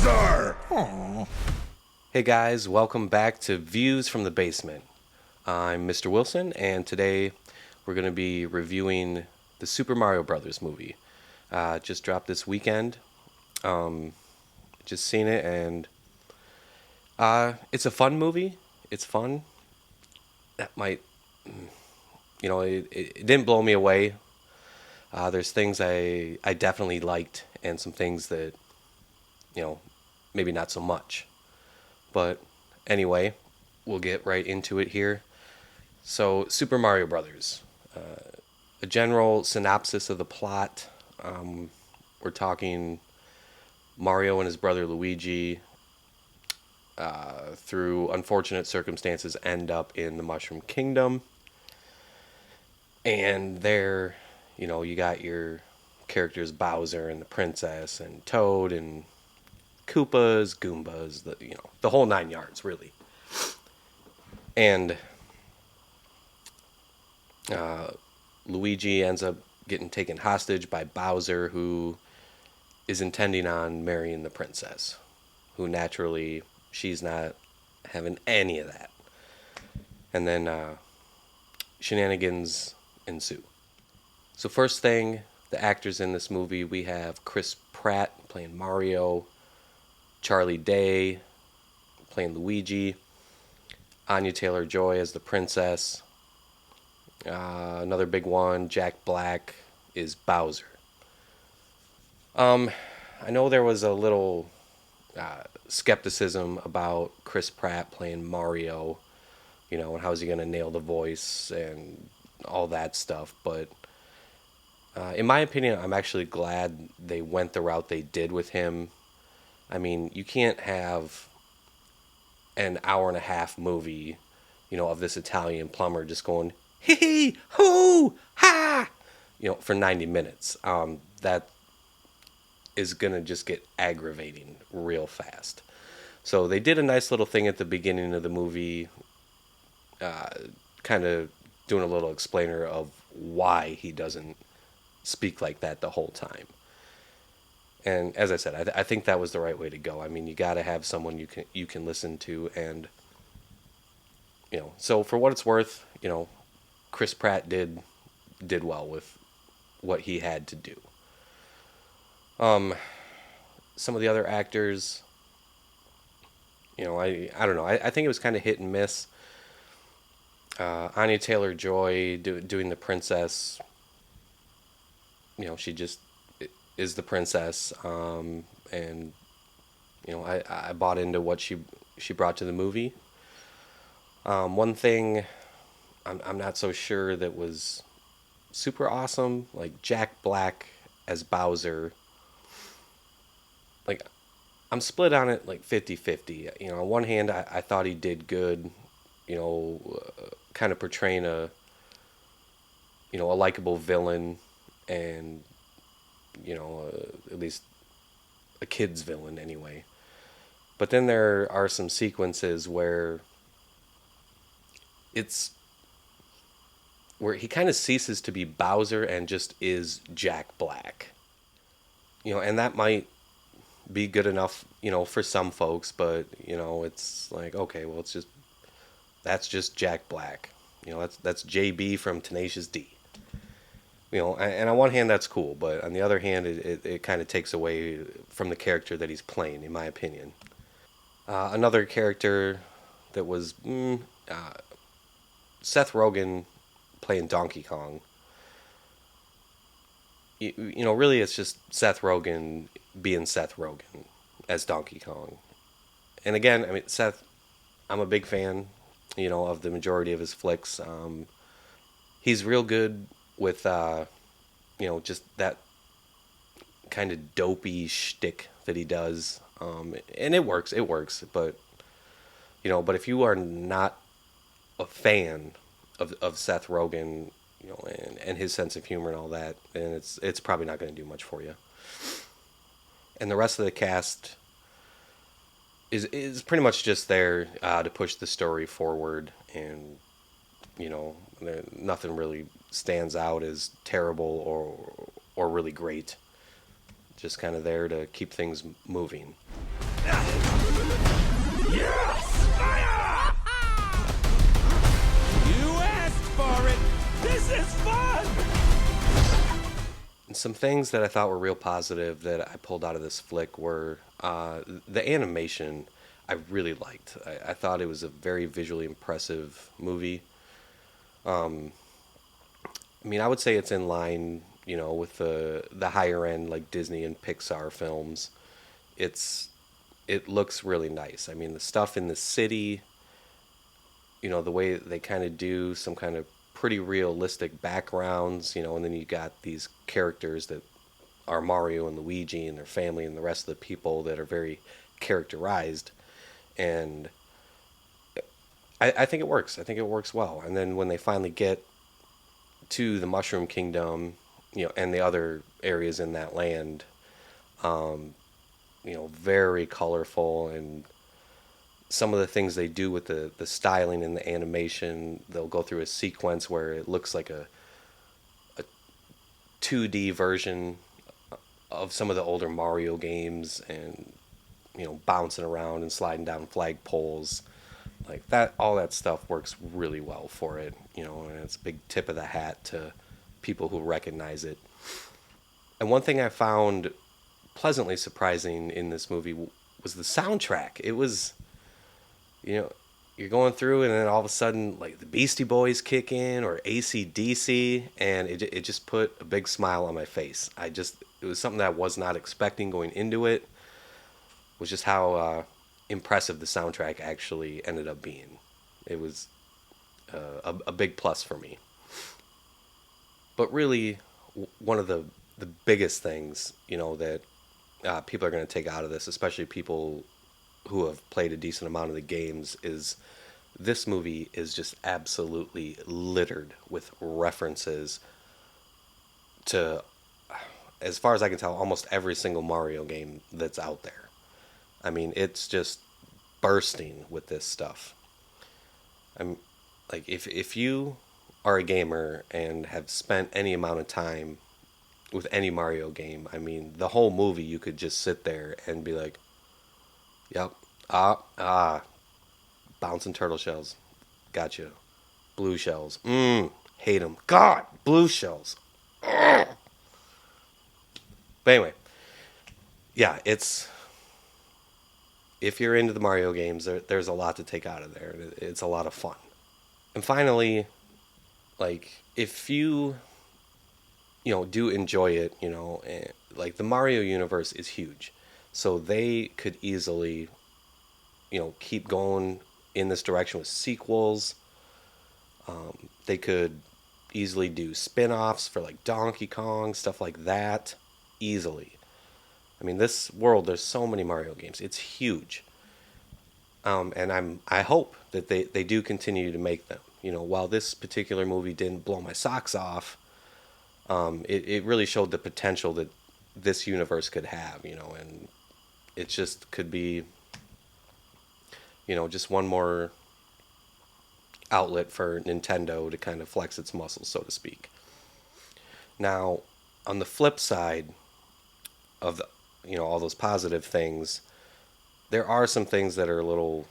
Bowser! Aww. Hey guys, welcome back to Views from the Basement. I'm Mr. Wilson, and today we're going to be reviewing the Super Mario Brothers movie. Just dropped this weekend. Just seen it, and it's a fun movie. It's fun. That might, it didn't blow me away. There's things I definitely liked, and some things that, maybe not so much. But anyway, we'll get right into it here. So, Super Mario Brothers. A general synopsis of the plot. We're talking Mario and his brother Luigi, through unfortunate circumstances, end up in the Mushroom Kingdom. And there, you got your characters Bowser and the princess and Toad and Koopas, Goombas, the whole 9 yards, really. And Luigi ends up getting taken hostage by Bowser, who is intending on marrying the princess, who naturally, she's not having any of that. And then shenanigans ensue. So first thing, the actors in this movie, we have Chris Pratt playing Mario, Charlie Day playing Luigi, Anya Taylor-Joy as the princess. Another big one, Jack Black is Bowser. I know there was a little skepticism about Chris Pratt playing Mario, and how's he going to nail the voice and all that stuff. But in my opinion, I'm actually glad they went the route they did with him. I mean, you can't have an hour and a half movie, of this Italian plumber just going, hee hee, hoo, ha, for 90 minutes. That is going to just get aggravating real fast. So they did a nice little thing at the beginning of the movie, kind of doing a little explainer of why he doesn't speak like that the whole time. And as I said, I think that was the right way to go. I mean, you got to have someone you can listen to, and so for what it's worth, Chris Pratt did well with what he had to do. Some of the other actors, I don't know. I think it was kind of hit and miss. Anya Taylor-Joy doing the princess. She just is the princess, and I bought into what she brought to the movie. One thing I'm not so sure that was super awesome, like Jack Black as Bowser. Like, I'm split on it, like 50-50. On one hand, I thought he did good, kind of portraying a likable villain, and at least a kid's villain anyway. But then there are some sequences where he kind of ceases to be Bowser and just is Jack Black. And that might be good enough, for some folks, but it's like, okay, well, that's just Jack Black. That's JB from Tenacious D. And on one hand, that's cool, but on the other hand, it kind of takes away from the character that he's playing, in my opinion. Another character that was Seth Rogen playing Donkey Kong. Really, it's just Seth Rogen being Seth Rogen as Donkey Kong. And again, I mean, Seth, I'm a big fan, of the majority of his flicks. He's real good with, just that kind of dopey shtick that he does. And it works, but, but if you are not a fan of Seth Rogen, and his sense of humor and all that, then it's probably not going to do much for you. And the rest of the cast is pretty much just there to push the story forward, and nothing really stands out as terrible or really great. Just kind of there to keep things moving. Yes! Fire! You asked for it! This is fun! And some things that I thought were real positive that I pulled out of this flick were the animation. I really liked. I thought it was a very visually impressive movie. I mean, I would say it's in line, with the higher end like Disney and Pixar films. It's it looks really nice. I mean, the stuff in the city, the way they kind of do some kind of pretty realistic backgrounds, and then you got these characters that are Mario and Luigi and their family and the rest of the people that are very characterized. And I think it works. I think it works well. And then when they finally get to the Mushroom Kingdom, and the other areas in that land, very colorful, and some of the things they do with the styling and the animation, they'll go through a sequence where it looks like a 2D version of some of the older Mario games, and bouncing around and sliding down flagpoles like that. All that stuff works really well for it, and it's a big tip of the hat to people who recognize it. And one thing I found pleasantly surprising in this movie was the soundtrack. It was, you know, you're going through, and then all of a sudden, like the Beastie Boys kick in or AC/DC, and it just put a big smile on my face. It was something that I was not expecting going into it. Was just how impressive the soundtrack actually ended up being. It was a big plus for me. But really, one of the biggest things, that people are going to take out of this, especially people who have played a decent amount of the games, is this movie is just absolutely littered with references to, as far as I can tell, almost every single Mario game that's out there. I mean, it's just bursting with this stuff. I'm like, if you are a gamer and have spent any amount of time with any Mario game, I mean, the whole movie you could just sit there and be like, "Yep, bouncing turtle shells, gotcha. Blue shells, hate them. God, blue shells." Ugh. But anyway, yeah, if you're into the Mario games, there's a lot to take out of there. It's a lot of fun. And finally, like, if you do enjoy it, like the Mario universe is huge, so they could easily keep going in this direction with sequels. They could easily do spin-offs for like Donkey Kong, stuff like that, easily. I mean, this world, there's so many Mario games, it's huge. And I hope that they do continue to make them. While this particular movie didn't blow my socks off, it really showed the potential that this universe could have, and it just could be, just one more outlet for Nintendo to kind of flex its muscles, so to speak. Now, on the flip side of all those positive things, there are some things that are a little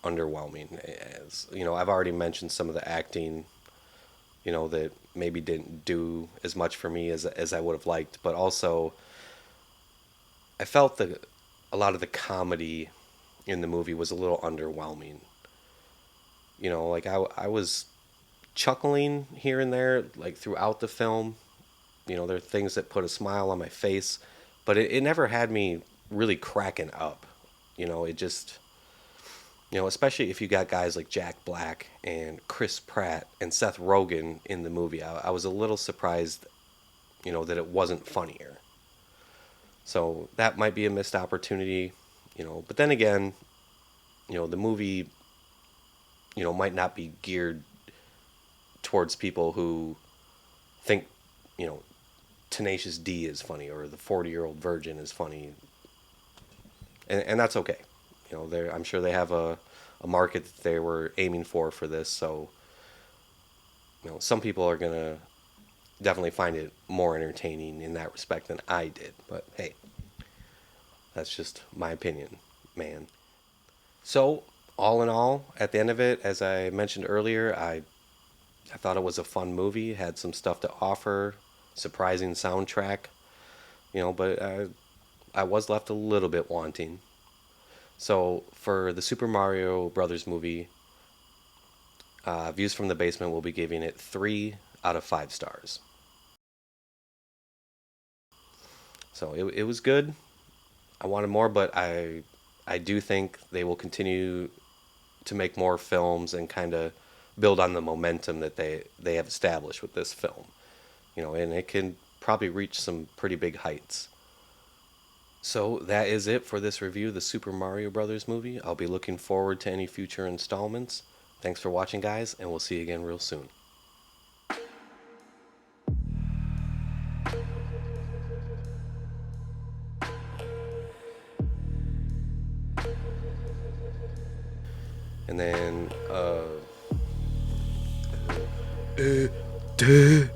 underwhelming. As I've already mentioned some of the acting, that maybe didn't do as much for me as I would have liked. But also, I felt that a lot of the comedy in the movie was a little underwhelming. Like I was chuckling here and there, like throughout the film. There are things that put a smile on my face, but it never had me really cracking up. It just, especially if you got guys like Jack Black and Chris Pratt and Seth Rogen in the movie, I was a little surprised, that it wasn't funnier. So that might be a missed opportunity, But then again, the movie, might not be geared towards people who think, Tenacious D is funny or the 40-Year-Old Virgin is funny. And that's okay. I'm sure they have a market that they were aiming for this. So, some people are going to definitely find it more entertaining in that respect than I did. But hey, that's just my opinion. man. So, all in all, at the end of it, as I mentioned earlier, I thought it was a fun movie, had some stuff to offer, surprising soundtrack, but I was left a little bit wanting. So, for the Super Mario Brothers movie, Views from the Basement will be giving it 3 out of 5 stars. So, it was good. I wanted more, but I do think they will continue to make more films and kind of build on the momentum that they have established with this film. And it can probably reach some pretty big heights. So that is it for this review of the Super Mario Brothers movie. I'll be looking forward to any future installments. Thanks for watching, guys, and we'll see you again real soon. And then, duh.